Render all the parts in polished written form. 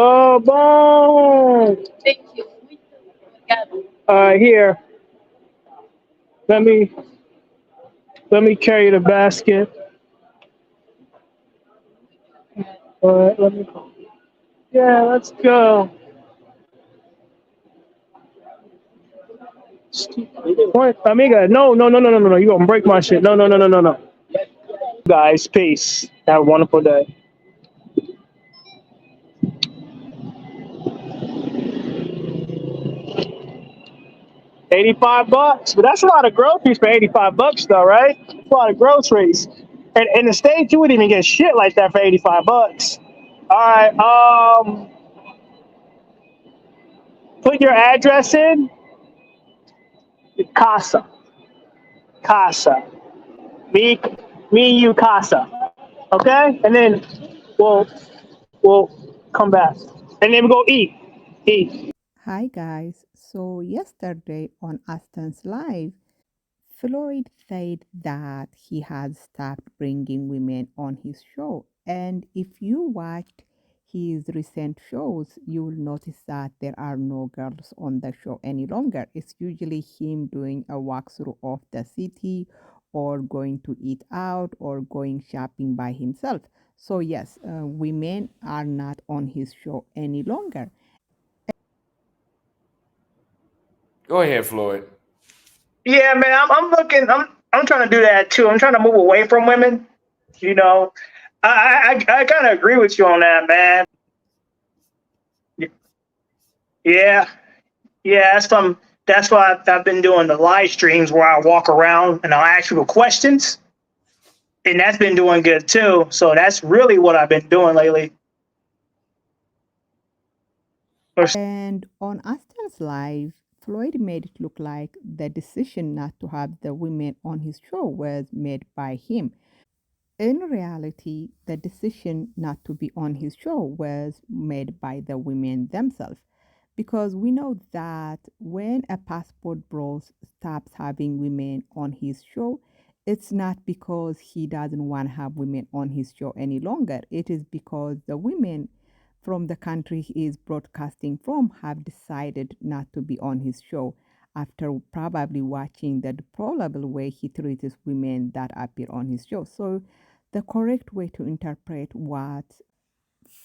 Oh, boom. Here. Let me let me carry the basket. All right. Let me. Yeah. Let's go. What, amiga? No, no, no, no, no, no, no. You gonna break my shit? No, no, no, no, no, no. Guys, peace. Have a wonderful day. 85 bucks, but that's a lot of groceries for 85 bucks, though, right? That's a lot of groceries. And in the States, you wouldn't even get shit like that for 85 bucks. All right. Put your address in. Casa, casa. Me, me and you, casa. Okay, and then we'll we'll come back, and then we go eat, eat. Hi guys. So yesterday on Auston's live, Floyd said that he had stopped bringing women on his show. And if you watched his recent shows, you will notice that there are no girls on the show any longer. It's usually him doing a walkthrough of the city or going to eat out or going shopping by himself. So yes, women are not on his show any longer. Go ahead, Floyd. Yeah, man, I'm looking. I'm trying to do that too. I'm trying to move away from women. You know, I kind of agree with you on that, man. Yeah, yeah. That's why I've been doing the live streams where I walk around and I'll ask people questions, and that's been doing good too. So that's really what I've been doing lately. And on Austin's live, Floyd made it look like the decision not to have the women on his show was made by him. In reality, the decision not to be on his show was made by the women themselves. Because we know that when a passport bro stops having women on his show, it's not because he doesn't want to have women on his show any longer. It is because the women from the country he is broadcasting from have decided not to be on his show after probably watching the deplorable way he treats women that appear on his show. So the correct way to interpret what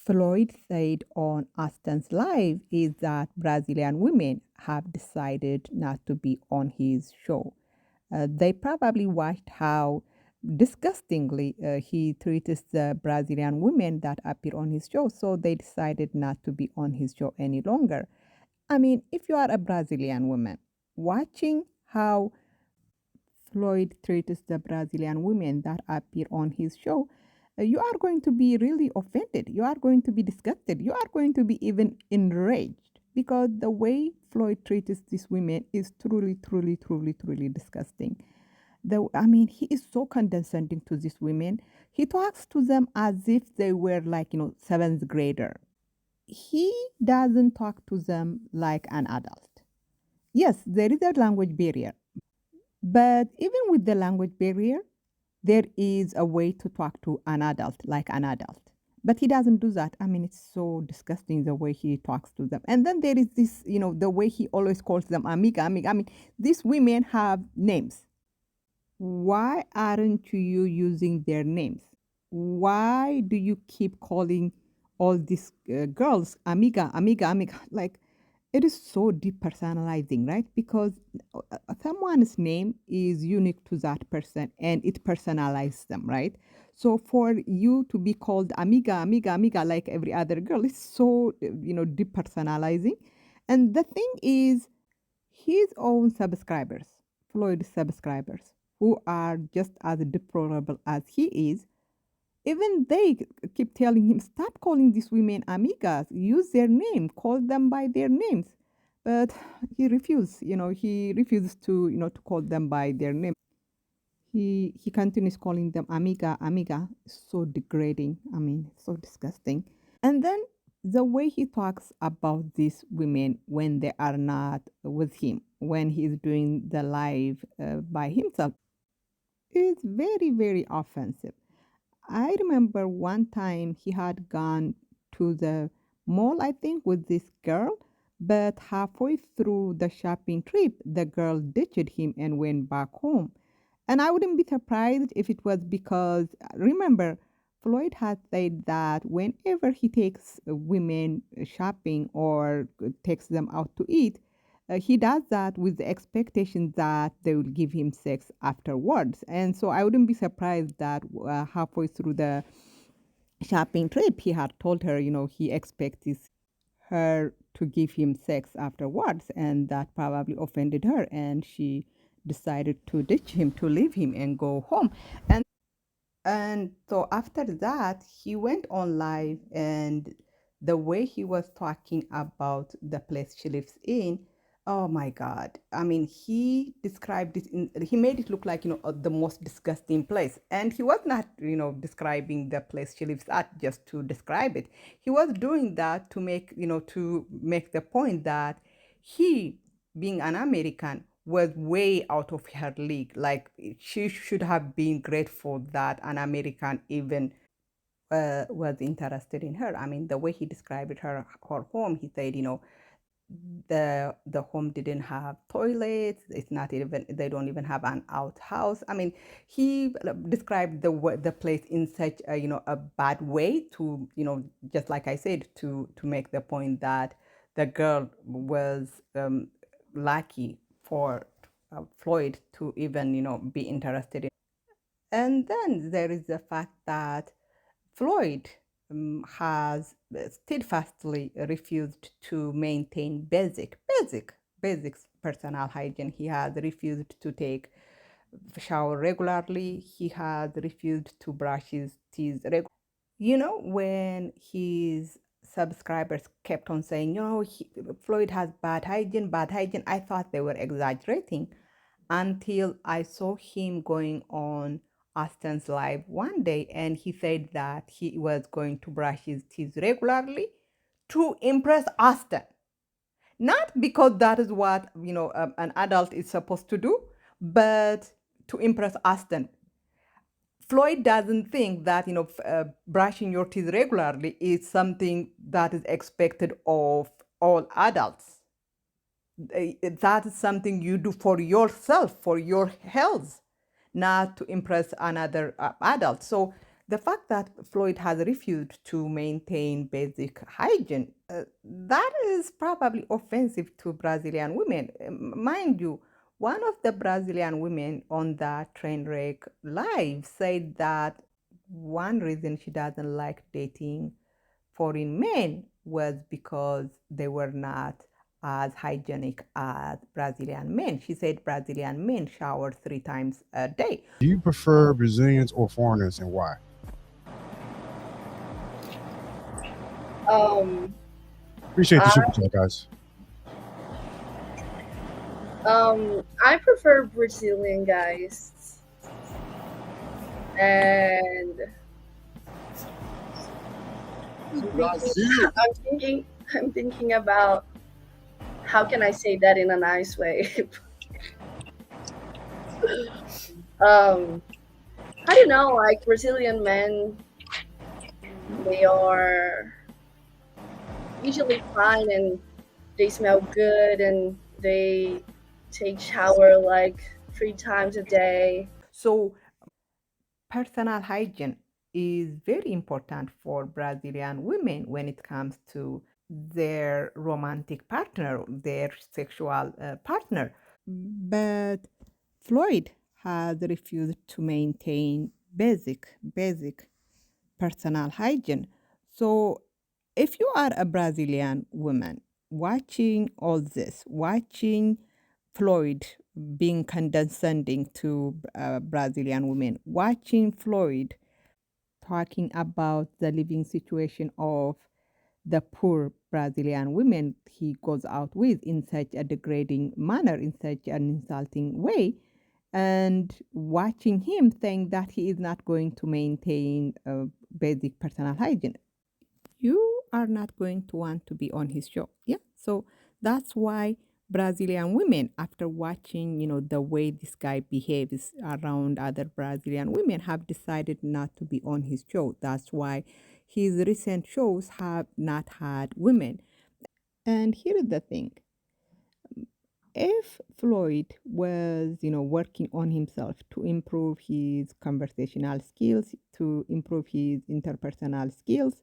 Floyd said on Austin's Live is that Brazilian women have decided not to be on his show. They probably watched how disgustingly he treats the Brazilian women that appear on his show, so they decided not to be on his show any longer. I mean, if you are a Brazilian woman watching how Floyd treats the Brazilian women that appear on his show, you are going to be really offended. You are going to be disgusted. You are going to be even enraged because the way Floyd treats these women is truly, truly, truly, truly disgusting. I mean, he is so condescending to these women. He talks to them as if they were like, seventh grader. He doesn't talk to them like an adult. Yes, there is a language barrier, but even with the language barrier, there is a way to talk to an adult like an adult. But he doesn't do that. I mean, it's so disgusting the way he talks to them. And then there is this, the way he always calls them amiga, amiga. I mean, these women have names. Why aren't you using their names? Why do you keep calling all these girls amiga, amiga, amiga? Like, it is so depersonalizing, right? Because someone's name is unique to that person and it personalizes them, right? So for you to be called amiga, amiga, amiga, like every other girl, it's so, depersonalizing. And the thing is, his own subscribers, Floyd's subscribers, who are just as deplorable as he is, even they keep telling him, stop calling these women amigas, use their name, call them by their names. But he refuses, he refuses to, to call them by their name. He continues calling them amiga, amiga. So degrading. I mean, so disgusting. And then the way he talks about these women when they are not with him, when he's doing the live by himself, is very, very offensive. I remember one time he had gone to the mall, I think, with this girl. But halfway through the shopping trip, the girl ditched him and went back home. And I wouldn't be surprised if it was because, remember, Floyd had said that whenever he takes women shopping or takes them out to eat, he does that with the expectation that they will give him sex afterwards. And so I wouldn't be surprised that halfway through the shopping trip, he had told her, he expects her to give him sex afterwards. And that probably offended her. And she decided to ditch him, to leave him and go home. And so after that, he went on live, and the way he was talking about the place she lives in, oh my God. I mean, he described it he made it look like, the most disgusting place. And he was not, describing the place she lives at just to describe it. He was doing that to make the point that he, being an American, was way out of her league. Like, she should have been grateful that an American even was interested in her. I mean, the way he described her home, he said, the home didn't have toilets. It's not even, they don't even have an outhouse. I mean, he described the place in such a, a bad way to, just like I said, to make the point that the girl was lucky for Floyd to even, be interested in. And then there is the fact that Floyd has steadfastly refused to maintain basic personal hygiene. He has refused to take shower regularly. He has refused to brush his teeth regularly. When his subscribers kept on saying, Floyd has bad hygiene, I thought they were exaggerating until I saw him going on Auston's live one day, and he said that he was going to brush his teeth regularly to impress Auston. Not because that is what, an adult is supposed to do, but to impress Auston. Floyd doesn't think that, brushing your teeth regularly is something that is expected of all adults. That is something you do for yourself, for your health, not to impress another adult. So the fact that Floyd has refused to maintain basic hygiene, that is probably offensive to Brazilian women. Mind you, one of the Brazilian women on that train wreck live said that one reason she doesn't like dating foreign men was because they were not as hygienic as Brazilian men. She said Brazilian men shower 3 times a day. Do you prefer Brazilians or foreigners, and why? Appreciate the super chat, guys. I prefer Brazilian guys, and I'm thinking about how can I say that in a nice way. I don't know, like Brazilian men, they are usually fine and they smell good and they take shower like 3 times a day. So personal hygiene is very important for Brazilian women when it comes to their romantic partner, their sexual partner. But Floyd has refused to maintain basic personal hygiene. So if you are a Brazilian woman watching all this, watching Floyd being condescending to Brazilian women, watching Floyd talking about the living situation of the poor Brazilian women he goes out with in such a degrading manner, in such an insulting way, and watching him think that he is not going to maintain basic personal hygiene, you are not going to want to be on his show. Yeah. So that's why Brazilian women, after watching, the way this guy behaves around other Brazilian women, have decided not to be on his show. That's why his recent shows have not had women. And here is the thing. If Floyd was, working on himself to improve his conversational skills, to improve his interpersonal skills,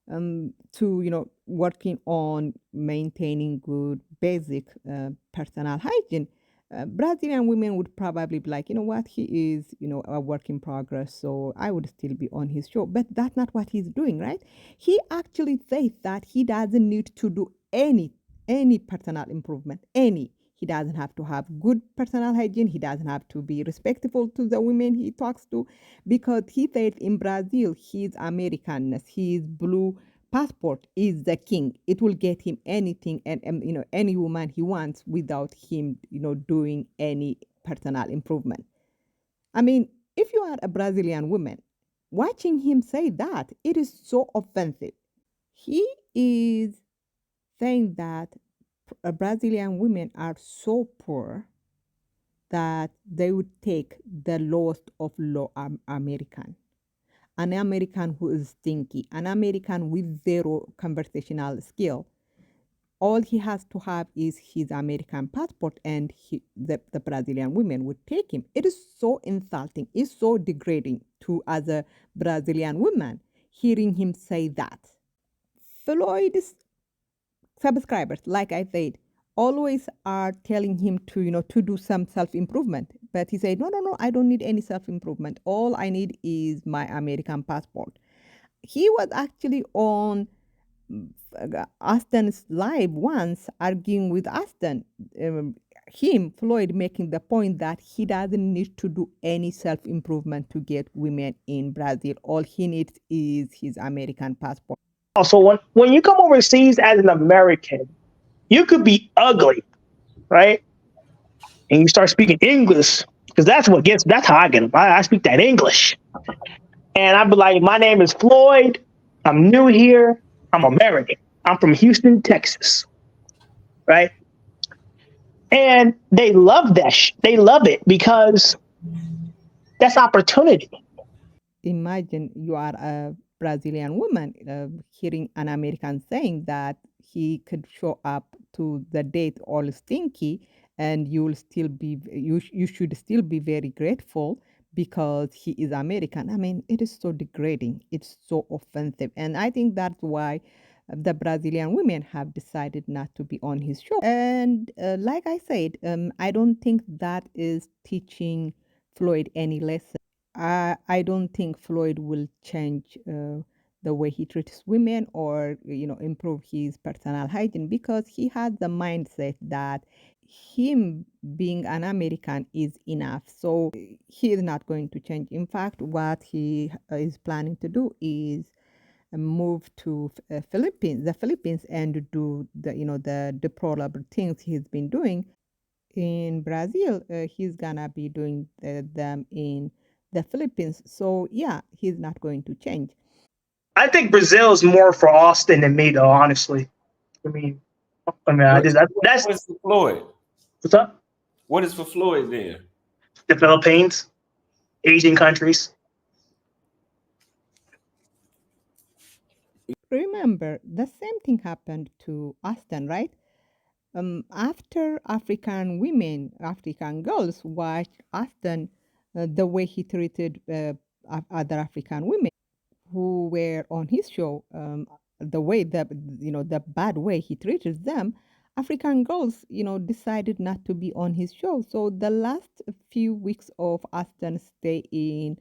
to working on maintaining good basic personal hygiene, Brazilian women would probably be like, you know what, he is a work in progress, so I would still be on his show. But that's not what he's doing, right? He actually says that he doesn't need to do any personal improvement, any. He doesn't have to have good personal hygiene. He doesn't have to be respectful to the women he talks to, because he said in Brazil, his Americanness, his blue passport is the king. It will get him anything and any woman he wants without him doing any personal improvement. I mean, if you are a Brazilian woman, watching him say that, it is so offensive. He is saying that Brazilian women are so poor that they would take the lowest of low American. An American who is stinky, an American with zero conversational skill. All he has to have is his American passport, and the Brazilian women would take him. It is so insulting. It's so degrading to as a Brazilian woman hearing him say that. Floyd's subscribers, like I said, always are telling him to do some self-improvement. But he said, no, I don't need any self-improvement. All I need is my American passport. He was actually on Auston's live once arguing with Auston. Floyd, making the point that he doesn't need to do any self-improvement to get women in Brazil. All he needs is his American passport. Also, when you come overseas as an American, you could be ugly, right? And you start speaking English, because that's how I get them. I speak that English. And I'd be like, my name is Floyd. I'm new here. I'm American. I'm from Houston, Texas. Right? And they love that. They love it because that's opportunity. Imagine you are a Brazilian woman hearing an American saying that he could show up to the date all stinky, and you should still be very grateful because he is American. I mean, it is so degrading. It's so offensive. And I think that's why the Brazilian women have decided not to be on his show. And like I said, I don't think that is teaching Floyd any lesson. I don't think Floyd will change the way he treats women or improve his personal hygiene, because he has the mindset that him being an American is enough. So he is not going to change. In fact, what he is planning to do is move to the Philippines, and do the deplorable things he's been doing in Brazil. He's gonna be doing them in the Philippines. So yeah, he's not going to change. I think Brazil is more for Auston than me, though. Honestly, I mean, that's What's for Floyd? what's up. What is for Floyd then? The Philippines, Asian countries. Remember, the same thing happened to Auston, right? After African girls watched Auston, the way he treated other African women who were on his show, the bad way he treated them, African girls, decided not to be on his show. So the last few weeks of Auston's stay in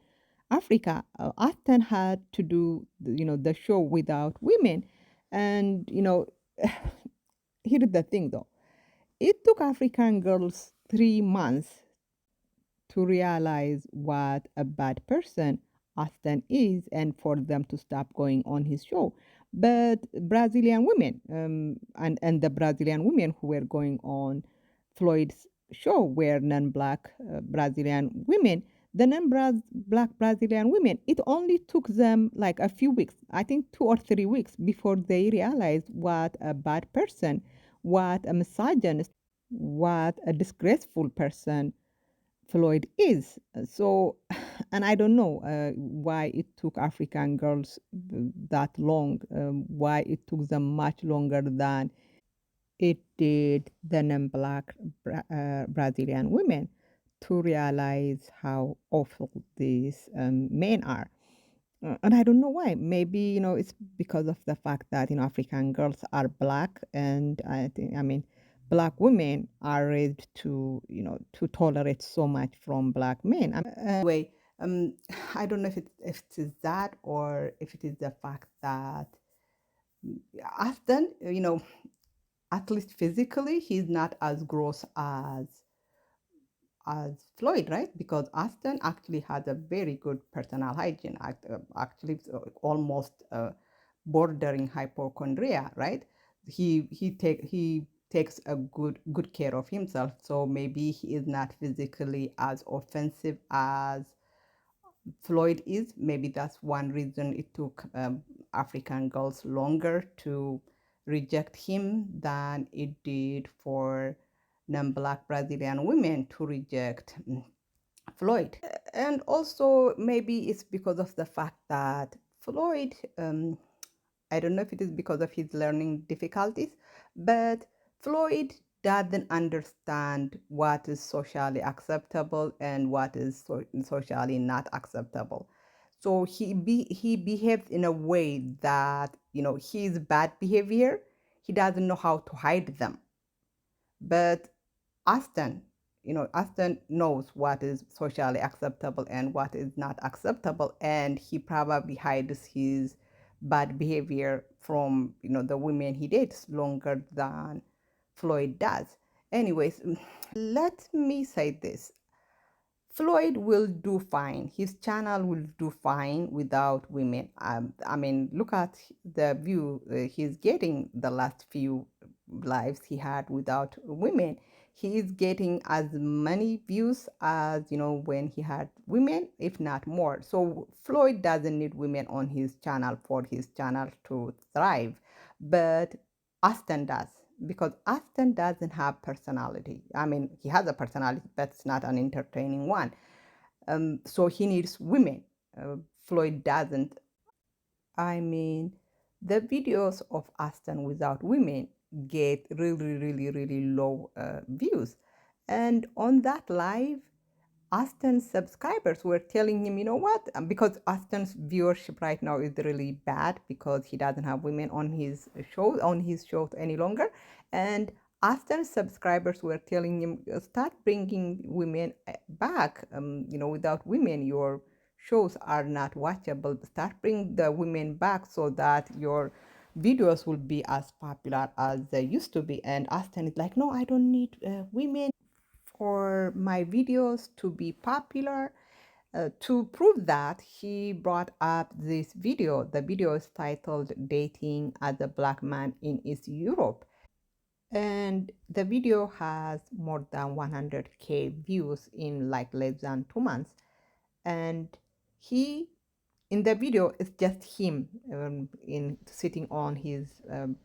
Africa, Auston had to do, the show without women. And, here's the thing though. It took African girls 3 months to realize what a bad person Auston is, and for them to stop going on his show. But Brazilian women, and the Brazilian women who were going on Floyd's show were non-black Brazilian women. The non-black Brazilian women, it only took them like a few weeks, I think 2 or 3 weeks, before they realized what a bad person, what a misogynist, what a disgraceful person Floyd is. So And I don't know why it took African girls that long, why it took them much longer than it did the non-black Brazilian women to realize how awful these men are. And I don't know why. Maybe, it's because of the fact that, African girls are black, and black women are raised to, to tolerate so much from black men. Anyway, I don't know if it is that, or if it is the fact that Auston, at least physically, he's not as gross as Floyd, right? Because Auston actually has a very good personal hygiene, actually almost bordering hypochondria, right? He takes a good care of himself, so maybe he is not physically as offensive as Floyd is. Maybe that's one reason it took African girls longer to reject him than it did for non-black Brazilian women to reject Floyd. And also maybe it's because of the fact that Floyd, I don't know if it is because of his learning difficulties, but Floyd doesn't understand what is socially acceptable and what is socially not acceptable. So he behaves in a way that, his bad behavior, he doesn't know how to hide them. But Auston, Auston knows what is socially acceptable and what is not acceptable, and he probably hides his bad behavior from, the women he dates longer than Floyd does. Anyways, let me say this. Floyd will do fine. His channel will do fine without women. Look at the view he's getting the last few lives he had without women. He is getting as many views as, when he had women, if not more. So Floyd doesn't need women on his channel for his channel to thrive, but Auston does, because Auston doesn't have personality. He has a personality, but it's not an entertaining one. So he needs women. Floyd doesn't. The videos of Auston without women get really, really, really low views. And on that live, Auston's subscribers were telling him, you know what? Because Auston's viewership right now is really bad because he doesn't have women on his shows any longer. And Auston's subscribers were telling him, start bringing women back. Without women, your shows are not watchable. Start bringing the women back so that your videos will be as popular as they used to be. And Auston is like, no, I don't need women for my videos to be popular. To prove that, he brought up this video. The video is titled Dating as a Black Man in East Europe. And the video has more than 100K views in like less than 2 months. And in the video, it's just him sitting on his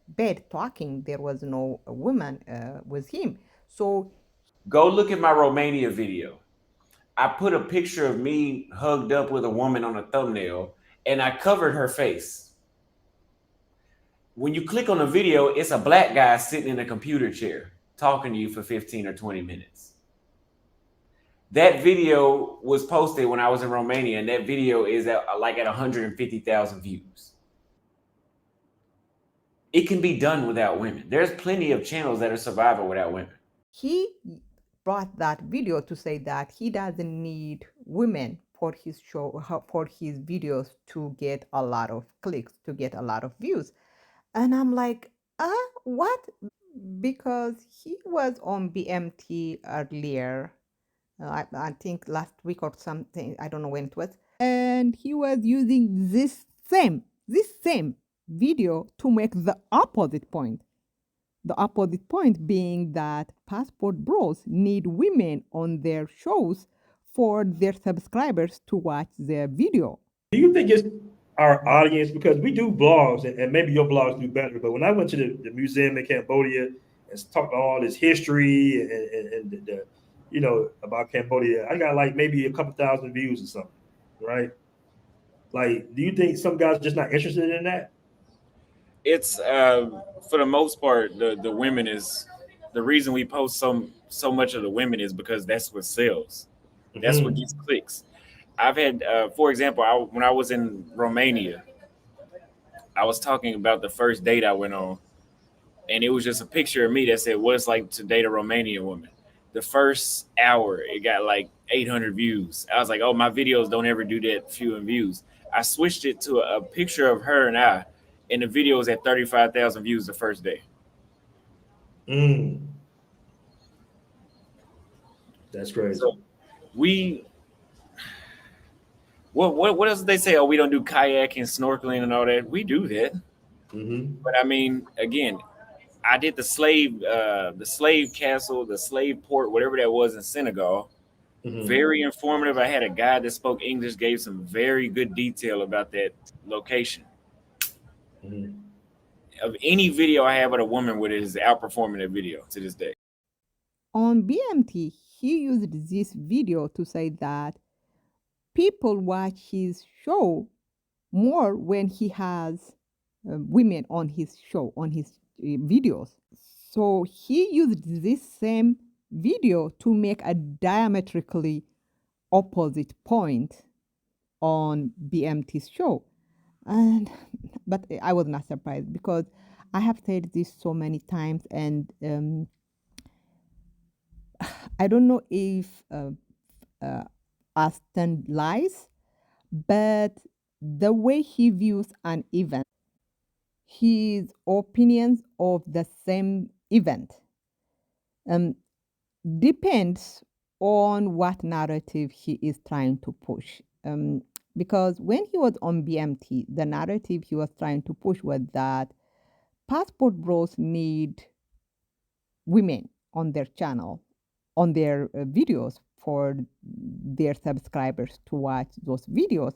bed talking. There was no woman with him. So Go look at my Romania video. I put a picture of me hugged up with a woman on a thumbnail, and I covered her face. When you click on the video, it's a black guy sitting in a computer chair talking to you for 15 or 20 minutes. That video was posted when I was in Romania, and that video is at 150,000 views. It can be done without women. There's plenty of channels that are surviving without women. He brought that video to say that he doesn't need women for his show, for his videos to get a lot of clicks, to get a lot of views. And I'm like, what? Because he was on BMT earlier, I think last week or something, I don't know when it was. And he was using this same video to make the opposite point. The opposite point being that passport bros need women on their shows for their subscribers to watch their video. Do you think it's our audience? Because we do blogs, and maybe your blogs do better, but when I went to the museum in Cambodia and talked about all this history and about Cambodia, I got like maybe a couple thousand views or something. right? Like, do you think some guys are just not interested in that? It's for the most part, the women is the reason we post so much of the women is because that's what sells. That's what gets clicks. I've had, for example, when I was in Romania, I was talking about the first date I went on, and it was just a picture of me that said what it's like to date a Romanian woman. The first hour, it got like 800 views. I was like, oh, my videos don't ever do that few in views. I switched it to a picture of her and I, and the video was at 35,000 views the first day. That's crazy. So what else did they say? Oh, we don't do kayaking, snorkeling, and all that. We do that. But I mean, again, I did the slave castle, the slave port, whatever that was in Senegal. Very informative. I had a guy that spoke English, gave some very good detail about that location. Of any video I have with a woman with it is outperforming that video to this day. On BMT, he used this video to say that people watch his show more when he has women on his show, on his videos. So he used this same video to make a diametrically opposite point on BMT's show. But I was not surprised because I have said this so many times, and I don't know if Auston lies, but the way he views an event, his opinions of the same event, depends on what narrative he is trying to push. Because when he was on BMT, the narrative he was trying to push was that passport bros need women on their channel, on their videos, for their subscribers to watch those videos.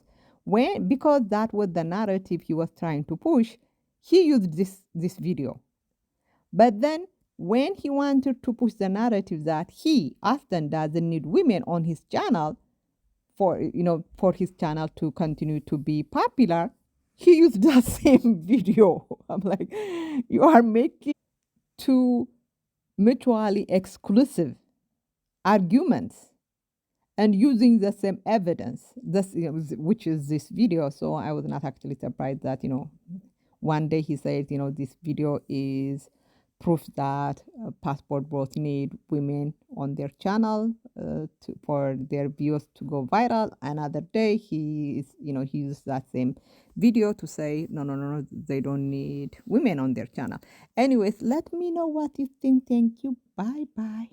Because that was the narrative he was trying to push, he used this video. But then when he wanted to push the narrative that Auston doesn't need women on his channel for his channel to continue to be popular, he used the same video. I'm like, you are making two mutually exclusive arguments and using the same evidence, which is this video. So I was not actually surprised that, one day he said, this video is proof that passport bros need women on their channel for their views to go viral. Another day he used that same video to say no, they don't need women on their channel. Anyways, let me know what you think. Thank you. Bye.